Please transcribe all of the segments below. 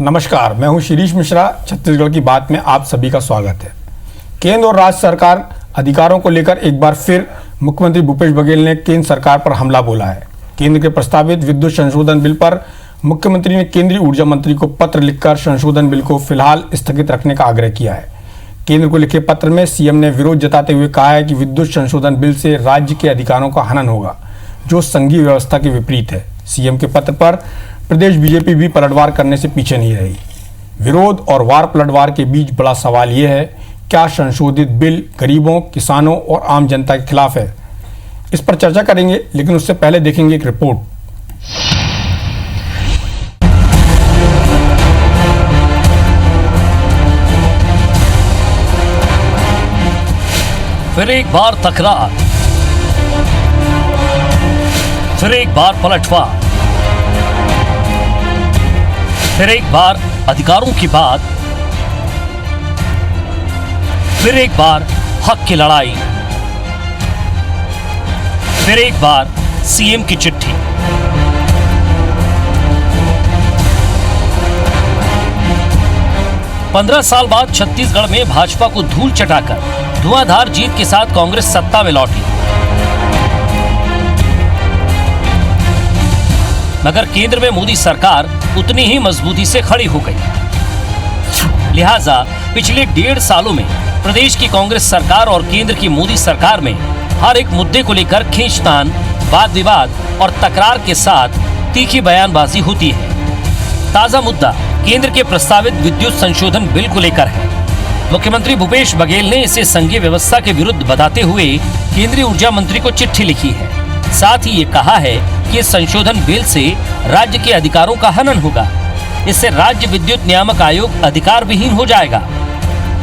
नमस्कार, मैं हूं शिरीष मिश्रा। छत्तीसगढ़ की बात में आप सभी का स्वागत है। केंद्र और राज्य सरकार अधिकारों को लेकर एक बार फिर मुख्यमंत्री भूपेश बघेल ने केंद्र सरकार पर हमला बोला है। केंद्र के प्रस्तावित विद्युत संशोधन बिल पर मुख्यमंत्री ने केंद्रीय ऊर्जा मंत्री को पत्र लिखकर संशोधन बिल को फिलहाल स्थगित रखने का आग्रह किया है। केंद्र को लिखे पत्र में सीएम ने विरोध जताते हुए कहा है कि विद्युत संशोधन बिल से राज्य के अधिकारों का हनन होगा, जो संघीय व्यवस्था के विपरीत है। सीएम के पत्र पर प्रदेश बीजेपी भी पलटवार करने से पीछे नहीं रही। विरोध और वार पलटवार के बीच बड़ा सवाल यह है, क्या संशोधित बिल गरीबों, किसानों और आम जनता के खिलाफ है? इस पर चर्चा करेंगे, लेकिन उससे पहले देखेंगे एक रिपोर्ट। फिर एक बार तकरार, फिर एक बार पलटवार, फिर एक बार अधिकारों की बात, फिर एक बार हक की लड़ाई, फिर एक बार सीएम की चिट्ठी। पंद्रह साल बाद छत्तीसगढ़ में भाजपा को धूल चटाकर धुआंधार जीत के साथ कांग्रेस सत्ता में लौटी, मगर केंद्र में मोदी सरकार उतनी ही मजबूती से खड़ी हो गई। लिहाजा पिछले 1.5 सालों में प्रदेश की कांग्रेस सरकार और केंद्र की मोदी सरकार में हर एक मुद्दे को लेकर खींचतान, वाद विवाद और तकरार के साथ तीखी बयानबाजी होती है। ताजा मुद्दा केंद्र के प्रस्तावित विद्युत संशोधन बिल को लेकर है। मुख्यमंत्री भूपेश बघेल ने इसे संघीय व्यवस्था के विरुद्ध बताते हुए केंद्रीय ऊर्जा मंत्री को चिट्ठी लिखी है। साथ ही ये कहा है कि इस संशोधन बिल से राज्य के अधिकारों का हनन होगा। इससे राज्य विद्युत नियामक आयोग अधिकार विहीन हो जाएगा।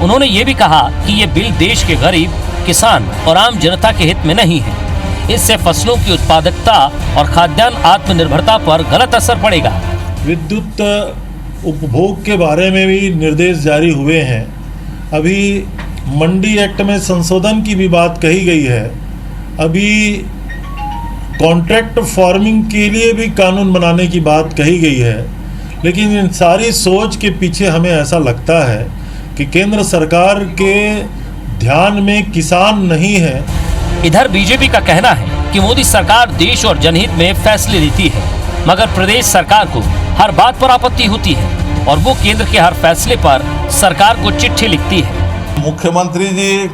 उन्होंने ये भी कहा कि ये बिल देश के गरीब, किसान और आम जनता के हित में नहीं है। इससे फसलों की उत्पादकता और खाद्यान्न आत्मनिर्भरता पर गलत असर पड़ेगा। विद्युत उपभोग के बारे में भी निर्देश जारी हुए हैं। अभी मंडी एक्ट में संशोधन की भी बात कही गई है। अभी कॉन्ट्रैक्ट फार्मिंग के लिए भी कानून बनाने की बात कही गई है। लेकिन इन सारी सोच के पीछे हमें ऐसा लगता है कि केंद्र सरकार के ध्यान में किसान नहीं है। इधर बीजेपी का कहना है कि मोदी सरकार देश और जनहित में फैसले लेती है, मगर प्रदेश सरकार को हर बात पर आपत्ति होती है और वो केंद्र के हर फैसले पर सरकार को चिट्ठी लिखती है। मुख्यमंत्री जी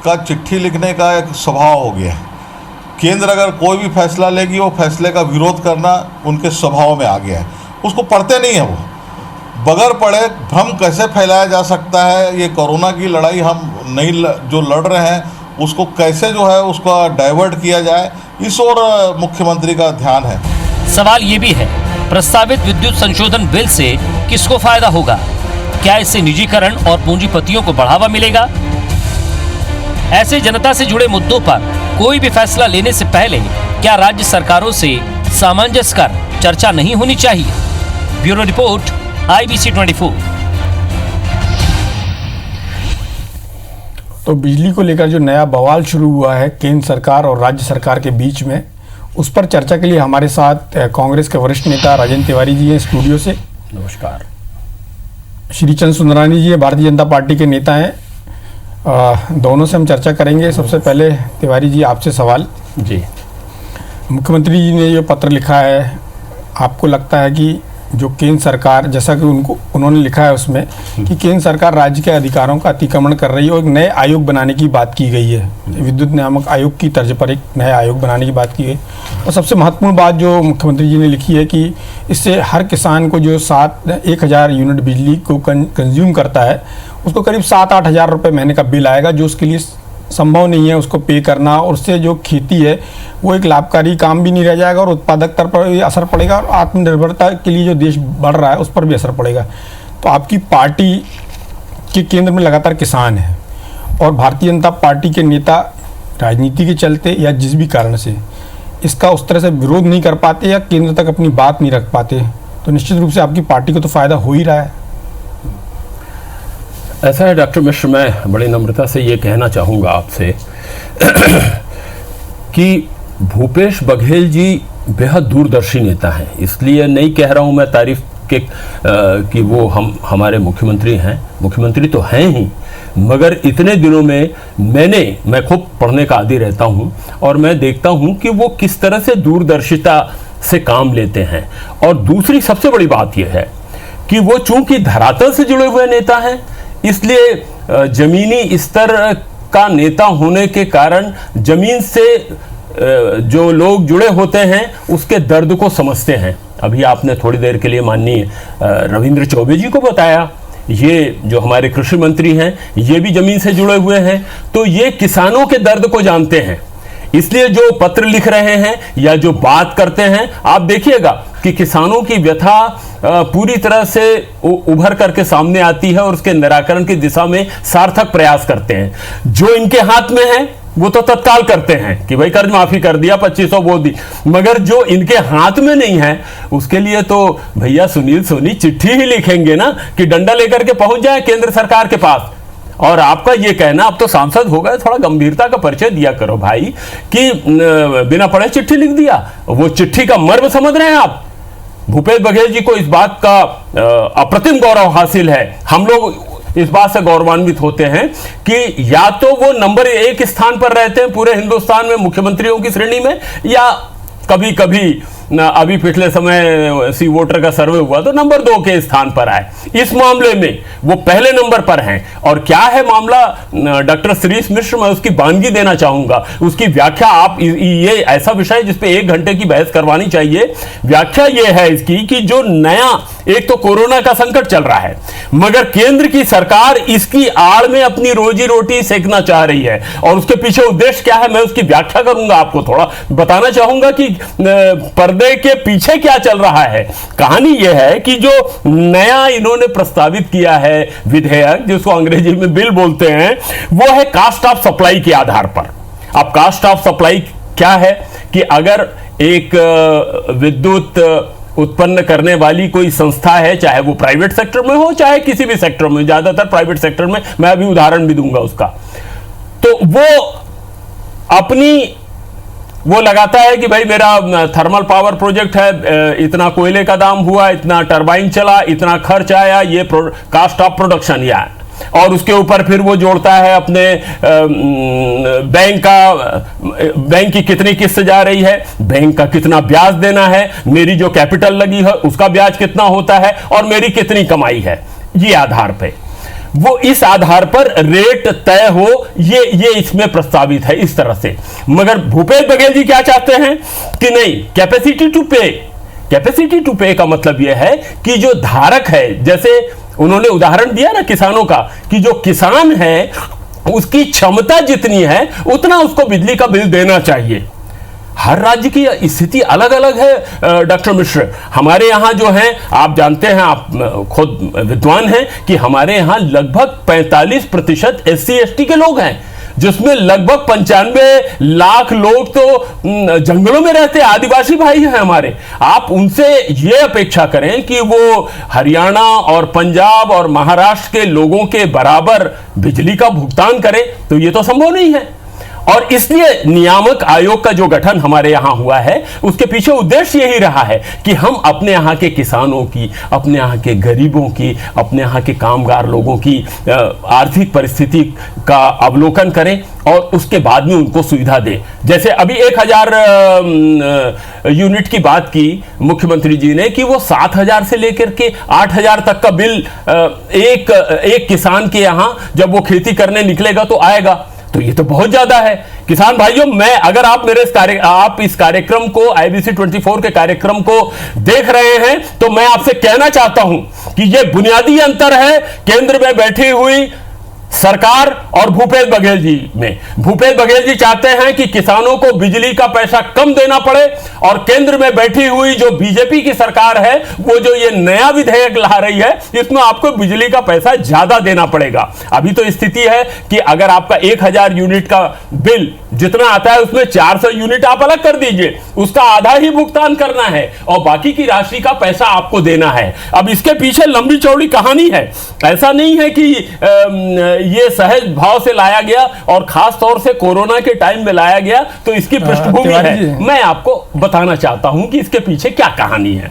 का चिट्ठी लिखने का एक स्वभाव हो गया है। केंद्र अगर कोई भी फैसला लेगी, वो फैसले का विरोध करना उनके स्वभाव में आ गया है। उसको पढ़ते नहीं है वो। बगैर पढ़े भ्रम कैसे फैलाया जा सकता है? ये कोरोना की लड़ाई हम नहीं जो लड़ रहे हैं, उसको कैसे जो है उसका डाइवर्ट किया जाए, इस ओर मुख्यमंत्री का ध्यान है। सवाल ये भी है, प्रस्तावित विद्युत संशोधन बिल से किसको फायदा होगा? क्या इससे निजीकरण और पूंजीपतियों को बढ़ावा मिलेगा? ऐसे जनता से जुड़े मुद्दों पर कोई भी फैसला लेने से पहले क्या राज्य सरकारों से सामंजस्य कर चर्चा नहीं होनी चाहिए? Bureau report, IBC 24। तो बिजली को लेकर जो नया बवाल शुरू हुआ है केंद्र सरकार और राज्य सरकार के बीच में, उस पर चर्चा के लिए हमारे साथ कांग्रेस के वरिष्ठ नेता राजेंद्र तिवारी जी हैं स्टूडियो से। नमस्कार। श्री चंद्र सुंदरानी जी है, भारतीय जनता पार्टी के नेता हैं। दोनों से हम चर्चा करेंगे। सबसे पहले तिवारी जी, आपसे सवाल जी। मुख्यमंत्री जी ने जो पत्र लिखा है, आपको लगता है कि जो केंद्र सरकार, जैसा कि उन्होंने लिखा है उसमें कि केंद्र सरकार राज्य के अधिकारों का अतिक्रमण कर रही है और एक नए आयोग बनाने की बात की गई है, विद्युत नियामक आयोग की तर्ज पर एक नया आयोग बनाने की बात की गई। और सबसे महत्वपूर्ण बात जो मुख्यमंत्री जी ने लिखी है कि इससे हर किसान को जो 1,000 यूनिट बिजली को कंज्यूम करता है, उसको करीब 7-8 हज़ार रुपये महीने का बिल आएगा, जो उसके लिए संभव नहीं है उसको पे करना। और उससे जो खेती है वो एक लाभकारी काम भी नहीं रह जाएगा और उत्पादकता पर भी असर पड़ेगा और आत्मनिर्भरता के लिए जो देश बढ़ रहा है उस पर भी असर पड़ेगा। तो आपकी पार्टी के केंद्र में लगातार किसान है और भारतीय जनता पार्टी के नेता राजनीति के चलते या जिस भी कारण से इसका उस तरह से विरोध नहीं कर पाते या केंद्र तक अपनी बात नहीं रख पाते, तो निश्चित रूप से आपकी पार्टी को तो फायदा हो ही रहा है। ऐसा है डॉक्टर मिश्र, मैं बड़ी नम्रता से ये कहना चाहूँगा आपसे कि भूपेश बघेल जी बेहद दूरदर्शी नेता हैं, इसलिए नहीं कह रहा हूँ मैं तारीफ कि वो हमारे मुख्यमंत्री हैं, मुख्यमंत्री तो हैं ही, मगर इतने दिनों में मैं खूब पढ़ने का आदी रहता हूं और मैं देखता हूं कि वो किस तरह से दूरदर्शिता से काम लेते हैं। और दूसरी सबसे बड़ी बात यह है कि वो चूंकि धरातल से जुड़े हुए नेता हैं, इसलिए जमीनी स्तर का नेता होने के कारण जमीन से जो लोग जुड़े होते हैं उसके दर्द को समझते हैं। अभी आपने थोड़ी देर के लिए माननीय रविंद्र चौबे जी को बताया, ये जो हमारे कृषि मंत्री हैं ये भी जमीन से जुड़े हुए हैं, तो ये किसानों के दर्द को जानते हैं। इसलिए जो पत्र लिख रहे हैं या जो बात करते हैं, आप देखिएगा कि किसानों की व्यथा पूरी तरह से उभर करके सामने आती है और उसके निराकरण की दिशा में सार्थक प्रयास करते हैं। जो इनके हाथ में है वो तो तत्काल करते हैं कि भाई कर्ज माफी कर दिया, 2500 बोल दी, मगर जो इनके हाथ में नहीं है उसके लिए तो भैया सुनील सोनी चिट्ठी ही लिखेंगे ना कि डंडा लेकर के पहुंच जाए केंद्र सरकार के पास। और आपका ये कहना, अब तो सांसद हो गए, थोड़ा गंभीरता का परिचय दिया करो भाई, कि बिना पढ़े चिट्ठी लिख दिया। वो चिट्ठी का मर्म समझ रहे हैं आप? भूपेश बघेल जी को इस बात का अप्रतिम गौरव हासिल है। हम लोग इस बात से गौरवान्वित होते हैं कि या तो वो नंबर 1 स्थान पर रहते हैं पूरे हिंदुस्तान में मुख्यमंत्रियों की श्रेणी में, या कभी कभी अभी पिछले समय सी वोटर का सर्वे हुआ तो नंबर 2 के स्थान पर आए। इस मामले में वो पहले नंबर पर हैं। और क्या है मामला, डॉक्टर श्रीश मिश्र, मैं उसकी बानगी देना चाहूंगा, उसकी व्याख्या आप, ये ऐसा विषय जिस पे 1 घंटे की बहस करवानी चाहिए। व्याख्या ये है इसकी कि जो नया, एक तो कोरोना का संकट चल रहा है, मगर केंद्र की सरकार इसकी आड़ में अपनी रोजी रोटी सेकना चाह रही है, और उसके पीछे उद्देश्य क्या है मैं उसकी व्याख्या करूंगा, आपको थोड़ा बताना चाहूंगा कि पर्दे के पीछे क्या चल रहा है। कहानी यह है कि जो नया इन्होंने प्रस्तावित किया है विधेयक, जिसको अंग्रेजी में बिल बोलते हैं, वो है कास्ट ऑफ सप्लाई के आधार पर। अब कास्ट ऑफ सप्लाई क्या है कि अगर एक विद्युत उत्पन्न करने वाली कोई संस्था है, चाहे वो प्राइवेट सेक्टर में हो चाहे किसी भी सेक्टर में, ज्यादातर प्राइवेट सेक्टर में, मैं अभी उदाहरण भी दूंगा उसका, तो वो लगाता है कि भाई मेरा थर्मल पावर प्रोजेक्ट है, इतना कोयले का दाम हुआ, इतना टरबाइन चला, इतना खर्च आया, ये कास्ट ऑफ प्रोडक्शन या, और उसके ऊपर फिर वो जोड़ता है अपने बैंक की कितनी किस्त जा रही है, बैंक का कितना ब्याज देना है, मेरी जो कैपिटल लगी है उसका ब्याज कितना होता है, और मेरी कितनी कमाई है। ये आधार पे, वो इस आधार पर रेट तय हो, ये इसमें प्रस्तावित है इस तरह से। मगर भूपेश बघेल जी क्या चाहते हैं कि नहीं, कैपेसिटी टू पे। कैपेसिटी टू पे का मतलब यह है कि जो धारक है, जैसे उन्होंने उदाहरण दिया ना किसानों का, कि जो किसान है उसकी क्षमता जितनी है उतना उसको बिजली का बिल देना चाहिए। हर राज्य की स्थिति अलग अलग है डॉक्टर मिश्र। हमारे यहाँ जो है, आप जानते हैं, आप खुद विद्वान हैं, कि हमारे यहाँ लगभग 45% SC ST के लोग हैं, जिसमें लगभग 95 लाख लोग तो जंगलों में रहते हैं, आदिवासी भाई हैं हमारे। आप उनसे ये अपेक्षा करें कि वो हरियाणा और पंजाब और महाराष्ट्र के लोगों के बराबर बिजली का भुगतान करें, तो ये तो संभव नहीं है। और इसलिए नियामक आयोग का जो गठन हमारे यहां हुआ है, उसके पीछे उद्देश्य यही रहा है कि हम अपने यहां के किसानों की, अपने यहां के गरीबों की, अपने यहां के कामगार लोगों की आर्थिक परिस्थिति का अवलोकन करें और उसके बाद में उनको सुविधा दें। जैसे अभी 1000 यूनिट की बात की मुख्यमंत्री जी ने, कि वो 7000 से लेकर के 8000 तक का बिल एक किसान के यहां जब वो खेती करने निकलेगा तो आएगा। तो ये तो बहुत ज्यादा है। किसान भाइयों, अगर आप इस कार्यक्रम को, IBC 24 के कार्यक्रम को देख रहे हैं, तो मैं आपसे कहना चाहता हूं कि ये बुनियादी अंतर है केंद्र में बैठी हुई सरकार और भूपेश बघेल जी में। भूपेश बघेल जी चाहते हैं कि किसानों को बिजली का पैसा कम देना पड़े, और केंद्र में बैठी हुई जो बीजेपी की सरकार है, वो जो ये नया विधेयक ला रही है, इसमें आपको बिजली का पैसा ज्यादा देना पड़ेगा। अभी तो स्थिति है कि अगर आपका 1000 यूनिट का बिल जितना आता है, उसमें 400 यूनिट आप अलग कर दीजिए, उसका आधा ही भुगतान करना है और बाकी की राशि का पैसा आपको देना है। अब इसके पीछे लंबी चौड़ी कहानी है। ऐसा नहीं है कि ये सहज भाव से लाया गया और खास तौर से कोरोना के टाइम में लाया गया, तो इसकी पृष्ठभूमि है। मैं आपको बताना चाहता हूं कि इसके पीछे क्या कहानी है।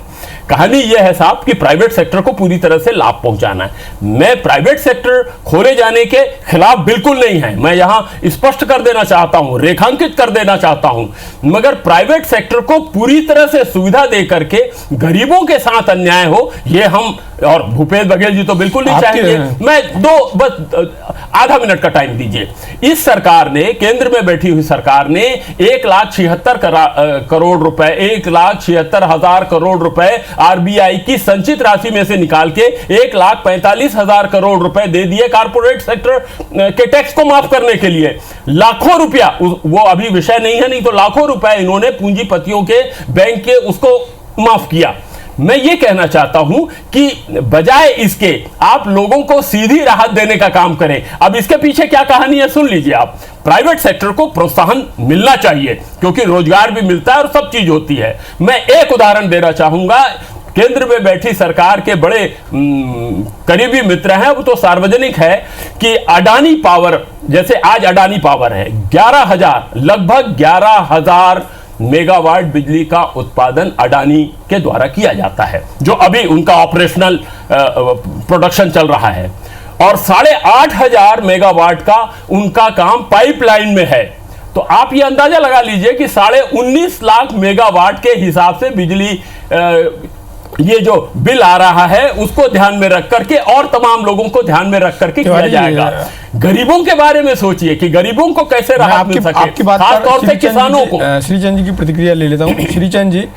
कहानी यह है साहब कि प्राइवेट सेक्टर को पूरी तरह से लाभ पहुंचाना है। मैं प्राइवेट सेक्टर खोले जाने के खिलाफ बिल्कुल नहीं है, मैं यहां स्पष्ट कर देना चाहता हूं, रेखांकित कर देना चाहता हूं, मगर प्राइवेट सेक्टर को पूरी तरह से सुविधा दे करके गरीबों के साथ अन्याय हो, यह हम और भूपेश बघेल जी तो बिल्कुल नहीं चाहेंगे। मैं बस आधा मिनट का टाइम दीजिए। इस सरकार ने, केंद्र में बैठी हुई सरकार ने 1,76,000 करोड़ रुपए, 1,76,000 करोड़ रुपए आरबीआई की संचित राशि में से निकाल के 1,45,000 करोड़ रुपए दे दिए कारपोरेट सेक्टर के टैक्स को माफ करने के लिए। लाखों रुपया, वो अभी विषय नहीं है, नहीं तो लाखों रुपए इन्होंने पूंजीपतियों के बैंक के उसको माफ किया। मैं ये कहना चाहता हूं कि बजाय इसके आप लोगों को सीधी राहत देने का काम करें। अब इसके पीछे क्या कहानी है सुन लीजिए आप। प्राइवेट सेक्टर को प्रोत्साहन मिलना चाहिए क्योंकि रोजगार भी मिलता है और सब चीज होती है। मैं एक उदाहरण देना चाहूंगा। केंद्र में बैठी सरकार के बड़े करीबी मित्र हैं, वो तो सार्वजनिक है कि अडानी पावर, जैसे आज अडानी पावर है, 11,000 लगभग 11,000 मेगावाट बिजली का उत्पादन अडानी के द्वारा किया जाता है, जो अभी उनका ऑपरेशनल प्रोडक्शन चल रहा है, और 8,500 मेगावाट का उनका काम पाइपलाइन में है। तो आप ये अंदाजा लगा लीजिए कि 19.5 लाख मेगावाट के हिसाब से बिजली ये जो बिल आ रहा है उसको ध्यान में रख करके और तमाम लोगों को ध्यान में रख करके किया जाएगा। गरीबों के बारे में सोचिए कि गरीबों को कैसे राहत मिल सके, आपकी बात खास तौर से किसानों को। श्रीचंद जी की प्रतिक्रिया ले लेता हूँ। श्रीचंद जी,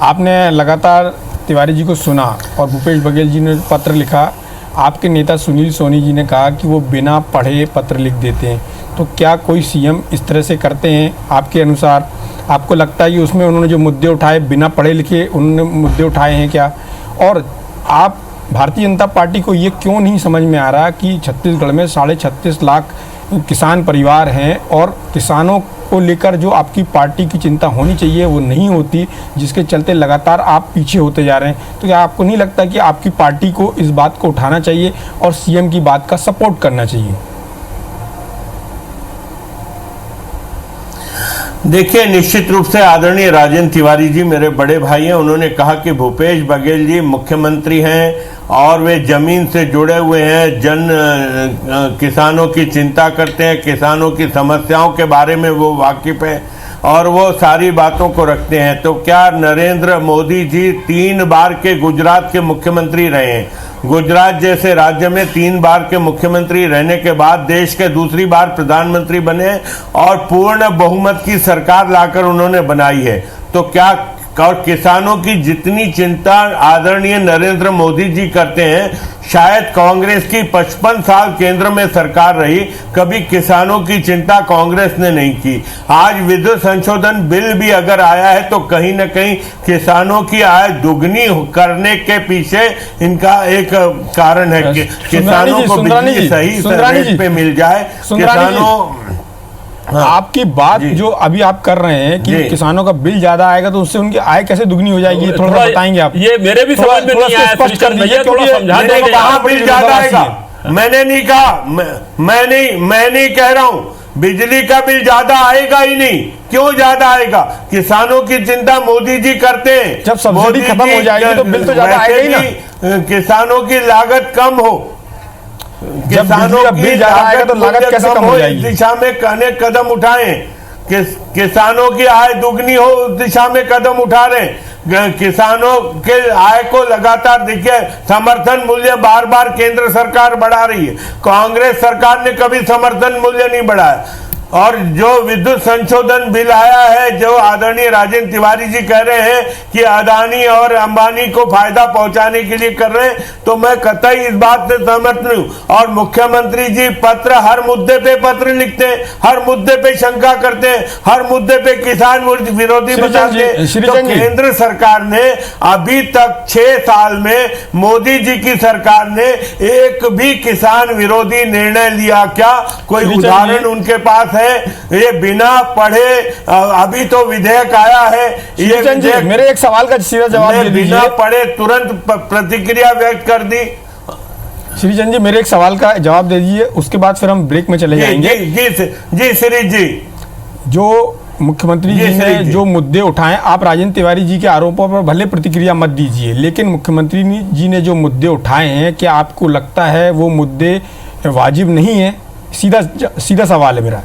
आपने लगातार तिवारी जी को सुना और भूपेश बघेल जी ने पत्र लिखा। आपके नेता सुनील सोनी जी ने कहा कि वो बिना पढ़े पत्र लिख देते हैं, तो क्या कोई सीएम इस तरह से करते हैं आपके अनुसार? आपको लगता है कि उसमें उन्होंने जो मुद्दे उठाए बिना पढ़े लिखे उन्होंने मुद्दे उठाए हैं क्या? और आप भारतीय जनता पार्टी को ये क्यों नहीं समझ में आ रहा कि छत्तीसगढ़ में 36.5 लाख किसान परिवार हैं और किसानों को लेकर जो आपकी पार्टी की चिंता होनी चाहिए वो नहीं होती, जिसके चलते लगातार आप पीछे होते जा रहे हैं? तो क्या आपको नहीं लगता कि आपकी पार्टी को इस बात को उठाना चाहिए और सीएम की बात का सपोर्ट करना चाहिए? देखिए, निश्चित रूप से आदरणीय राजेंद्र तिवारी जी मेरे बड़े भाई हैं। उन्होंने कहा कि भूपेश बघेल जी मुख्यमंत्री हैं और वे जमीन से जुड़े हुए हैं, किसानों की चिंता करते हैं, किसानों की समस्याओं के बारे में वो वाकिफ है और वो सारी बातों को रखते हैं। तो क्या नरेंद्र मोदी जी 3 बार के गुजरात के मुख्यमंत्री रहे हैं? गुजरात जैसे राज्य में 3 बार के मुख्यमंत्री रहने के बाद देश के दूसरी बार प्रधानमंत्री बने और पूर्ण बहुमत की सरकार लाकर उन्होंने बनाई है। तो क्या और किसानों की जितनी चिंता आदरणीय नरेंद्र मोदी जी करते हैं, शायद कांग्रेस की 55 साल केंद्र में सरकार रही, कभी किसानों की चिंता कांग्रेस ने नहीं की। आज विद्युत संशोधन बिल भी अगर आया है तो कहीं न कहीं किसानों की आय दुगनी रेट के पीछे इनका एक कारण है कि किसानों को बिजली सही रेट पे मिल जाए। किसानों आपकी बात जो अभी आप कर रहे हैं कि किसानों का बिल ज्यादा आएगा तो उससे उनकी आय कैसे दुगनी हो जाएगी, थोड़ा सा बताएंगे आप? ये मेरे भी समझ में नहीं आया, स्पष्ट कर दीजिए, थोड़ा समझा देंगे। कहां बिल ज्यादा आएगा? मैंने नहीं कहा, मैं नहीं कह रहा हूं बिजली का बिल ज्यादा आएगा ही नहीं। क्यों ज्यादा आएगा? किसानों की चिंता मोदी जी करते हैं। जब सब्सिडी खत्म हो जाएगी तो बिल तो ज्यादा आएगा ही ना। किसानों की लागत कम हो, किसानों का बिल ज्यादा आएगा तो लागत कैसे कम हो जाएगी? इस दिशा में अनेक कदम उठाएं। किसानों की आय दुगनी हो उस दिशा में कदम उठा रहे हैं। किसानों के आय को लगातार देखिए, समर्थन मूल्य बार बार केंद्र सरकार बढ़ा रही है, कांग्रेस सरकार ने कभी समर्थन मूल्य नहीं बढ़ाया। और जो विद्युत संशोधन बिल आया है, जो आदरणीय राजेंद्र तिवारी जी कह रहे हैं कि अदानी और अंबानी को फायदा पहुंचाने के लिए कर रहे हैं, तो मैं कतई इस बात से सहमत नहीं हूं। और मुख्यमंत्री जी हर मुद्दे पे पत्र लिखते हैं, हर मुद्दे पे शंका करते हैं, हर मुद्दे पे किसान विरोधी बताते हैं। तो केंद्र सरकार ने अभी तक 6 साल में मोदी जी की सरकार ने एक भी किसान विरोधी निर्णय लिया क्या? कोई उदाहरण उनके पास? ये बिना पढ़े अभी तो विधेयक आया है, ये विधेयक मेरे एक सवाल का सीधा जवाब दे दीजिए। बिना पढ़े तुरंत प्रतिक्रिया व्यक्त कर दी। श्रीचंद जी, मेरे एक सवाल का जवाब दे दीजिए, उसके बाद फिर हम ब्रेक में चले जाएंगे। जी श्री जी, जो मुख्यमंत्री जी ने जो मुद्दे उठाए, आप राजेंद्र तिवारी जी के आरोपों पर भले प्रतिक्रिया मत दीजिए, लेकिन मुख्यमंत्री जी ने जो मुद्दे उठाए हैं, क्या आपको लगता है वो मुद्दे वाजिब नहीं है? सीधा सवाल है मेरा।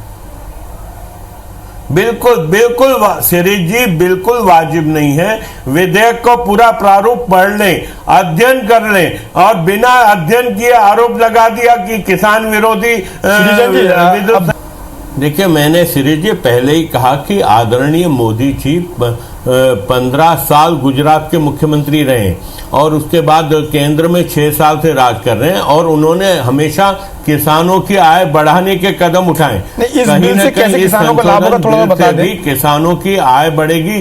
बिल्कुल बिल्कुल शिरीष जी, बिल्कुल वाजिब नहीं है। विधेयक को पूरा प्रारूप पढ़ लें, अध्ययन कर लें, और बिना अध्ययन किए आरोप लगा दिया कि किसान विरोधी देखिए, मैंने शिरीष जी पहले ही कहा कि आदरणीय मोदी जी 15 साल गुजरात के मुख्यमंत्री रहे और उसके बाद केंद्र में 6 साल से राज कर रहे हैं, और उन्होंने हमेशा किसानों की आय बढ़ाने के कदम उठाए। इस बिल से कैसे किसानों का लाभ होगा, थोड़ा बता दें। किसानों की आय बढ़ेगी,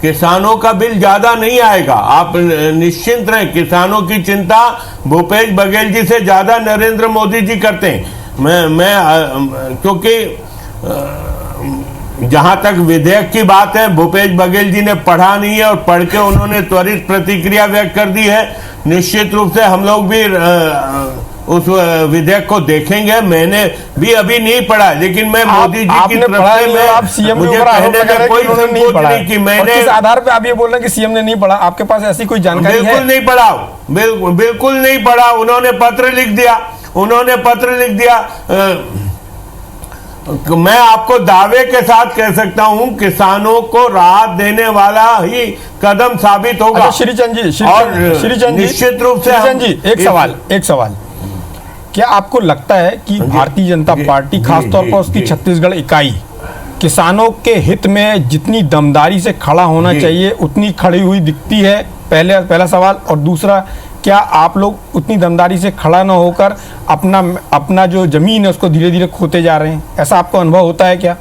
किसानों का बिल ज्यादा नहीं आएगा, आप निश्चिंत रहें। किसानों की चिंता भूपेश बघेल जी से ज्यादा नरेंद्र मोदी जी करते हैं। क्योंकि जहां तक विधेयक की बात है, भूपेश बघेल जी ने पढ़ा नहीं है और पढ़ के उन्होंने त्वरित प्रतिक्रिया व्यक्त कर दी है। निश्चित रूप से हम लोग भी उस विधेयक को देखेंगे। मैंने भी अभी नहीं पढ़ा, लेकिन मैं मोदी जी की तरफ से आप सीएम मुझे कहने में कोई संकोच नहीं कि मैंने किस आधार पे आप ये बोल रहे हैं कि सीएम ने नहीं पढ़ा? आपके पास ऐसी कोई जानकारी है? बिल्कुल नहीं पढ़ा, बिल्कुल नहीं पढ़ा। उन्होंने पत्र लिख दिया, मैं आपको दावे के साथ कह सकता हूं, किसानों को राहत देने वाला ही कदम साबित होगा। श्रीचंद जी, निश्चित रूप से एक सवाल, क्या आपको लगता है कि भारतीय जनता पार्टी, खासतौर पर उसकी छत्तीसगढ़ इकाई, किसानों के हित में जितनी दमदारी से खड़ा होना चाहिए उतनी खड़ी हुई दिखती है? पहला सवाल। और दूसरा, क्या आप लोग उतनी दमदारी से खड़ा न होकर अपना जो जमीन है उसको धीरे धीरे खोते जा रहे हैं? ऐसा आपको अनुभव होता है क्या?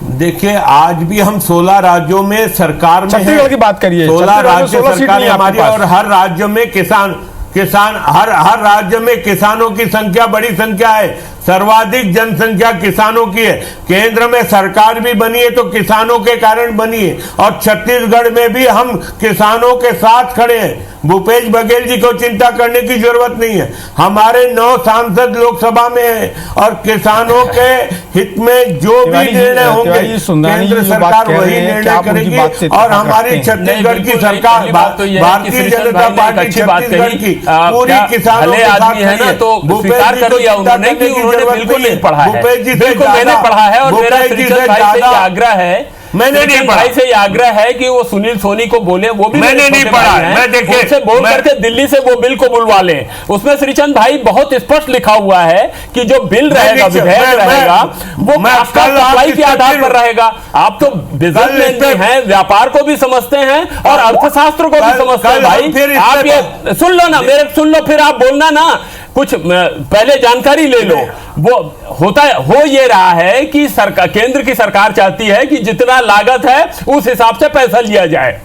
देखिए, आज भी हम 16 राज्यों में सरकार में छत्तीसगढ़ की बात करिए, 16 राज्य सरकार हमारी, और हर राज्य में किसान हर राज्य में किसानों की संख्या बड़ी संख्या है। सर्वाधिक जनसंख्या किसानों की है। केंद्र में सरकार भी बनी है तो किसानों के कारण बनी है, और छत्तीसगढ़ में भी हम किसानों के साथ खड़े हैं। भूपेश बघेल जी को चिंता करने की जरूरत नहीं है। हमारे 9 सांसद लोकसभा में हैं, और किसानों के हित में जो भी निर्णय होंगे केंद्र सरकार वही निर्णय करेगी। और हमारी छत्तीसगढ़ की सरकार, भारतीय जनता पार्टी छत्तीसगढ़ की पूरी किसानों के साथ है। तो भूपेश जी को चिंता करने की बिल्कुल नहीं पढ़ा है। बिल्कुल मैंने पढ़ा है, और मेरा श्रीचंद भाई से आग्रह है, मैंने नहीं पढ़ा से ये आग्रह है कि वो सुनील सोनी को बोले, वो भी मैंने नहीं पढ़ा है। मैं देखिए, उनसे बोल करके दिल्ली से वो बिल को बुलवा लें। उसमें श्रीचंद भाई बहुत स्पष्ट लिखा हुआ है कि जो बिल रहेगा, विधेयक रहेगा, वो आपका सप्लाई के आधार पर रहेगा। आप तो बिजनेसमैन भी हैं, व्यापार को भी समझते हैं और अर्थशास्त्र को भी समझते हैं भाई। आप ये सुन लो ना, मेरे सुन लो, फिर आप बोलना ना, कुछ पहले जानकारी ले लो। वो हो ये रहा है कि केंद्र की सरकार चाहती है कि जितना लागत है उस हिसाब से पैसा लिया जाए।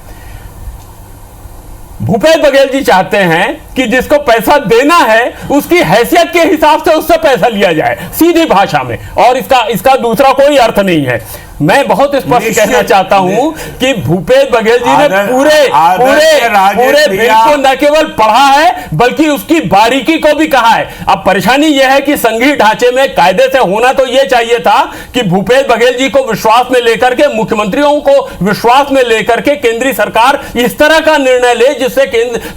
भूपेश बघेल जी चाहते हैं कि जिसको पैसा देना है उसकी हैसियत के हिसाब से उससे पैसा लिया जाए, सीधी भाषा में, और इसका दूसरा कोई अर्थ नहीं है। मैं बहुत स्पष्ट कहना चाहता हूं कि भूपेश बघेल जी ने पूरे बिल को न केवल पढ़ा है बल्कि उसकी बारीकी को भी कहा है। अब परेशानी यह है कि संघीय ढांचे में कायदे से होना तो यह चाहिए था कि भूपेश बघेल जी को विश्वास में लेकर के, मुख्यमंत्रियों को विश्वास में लेकर के केंद्रीय सरकार इस तरह का निर्णय ले जिससे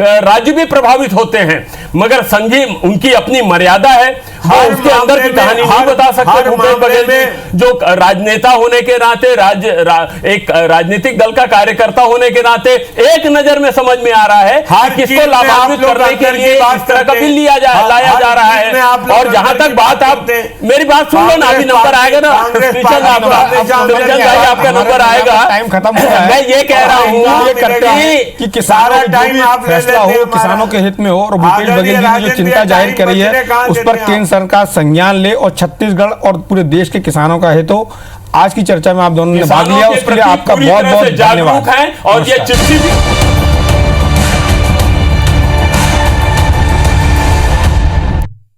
राज्य भी प्रभावित होते हैं। मगर संघीय उनकी अपनी मर्यादा है, उसके अंदर की कहानी नहीं बता सकते। भूपेश बघेल जी जो राजनेता होने के नाते, एक राजनीतिक दल का कार्यकर्ता होने के नाते एक नजर में समझ में आ रहा है कि किसको लाभान्वित करने के लिए इस तरह का बिल लाया जा रहा है। और जहां तक बात, आप मेरी बात सुन लो ना, अभी नंबर आएगा ना, आपका नंबर आएगा, टाइम खत्म हो गया। मैं ये कह रहा हूँ कि फैसला हो, किसानों के हित में हो, और भूपेश बघेल जी ने जो चिंता जाहिर करी है उस पर केंद्र सरकार संज्ञान ले और छत्तीसगढ़ और पूरे देश के किसानों का हित हो। आज की चर्चा में आप दोनों ने भाग लिया, उसके लिए आपका बहुत बहुत धन्यवाद। और ये चिट्ठी भी